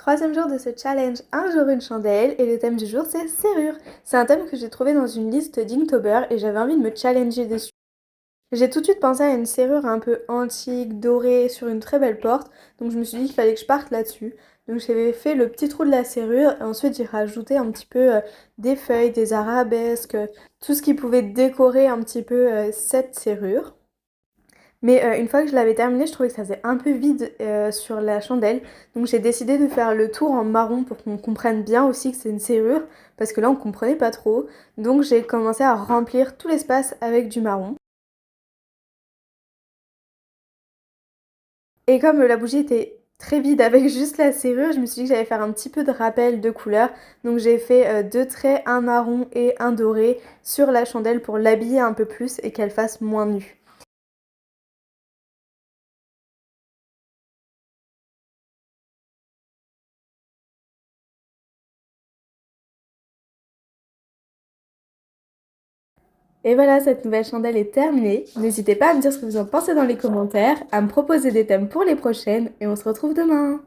Troisième jour de ce challenge, un jour une chandelle, et le thème du jour c'est serrure. C'est un thème que j'ai trouvé dans une liste d'Inktober et j'avais envie de me challenger dessus. J'ai tout de suite pensé à une serrure un peu antique, dorée, sur une très belle porte, donc je me suis dit qu'il fallait que je parte là-dessus. Donc j'avais fait le petit trou de la serrure et ensuite j'ai rajouté un petit peu des feuilles, des arabesques, tout ce qui pouvait décorer un petit peu cette serrure. Mais une fois que je l'avais terminé, je trouvais que ça faisait un peu vide sur la chandelle. Donc j'ai décidé de faire le tour en marron pour qu'on comprenne bien aussi que c'est une serrure, parce que là on comprenait pas trop. Donc j'ai commencé à remplir tout l'espace avec du marron. Et comme la bougie était très vide avec juste la serrure, je me suis dit que j'allais faire un petit peu de rappel de couleurs. Donc j'ai fait deux traits, un marron et un doré sur la chandelle pour l'habiller un peu plus et qu'elle fasse moins nue. Et voilà, cette nouvelle chandelle est terminée. N'hésitez pas à me dire ce que vous en pensez dans les commentaires, à me proposer des thèmes pour les prochaines, et on se retrouve demain.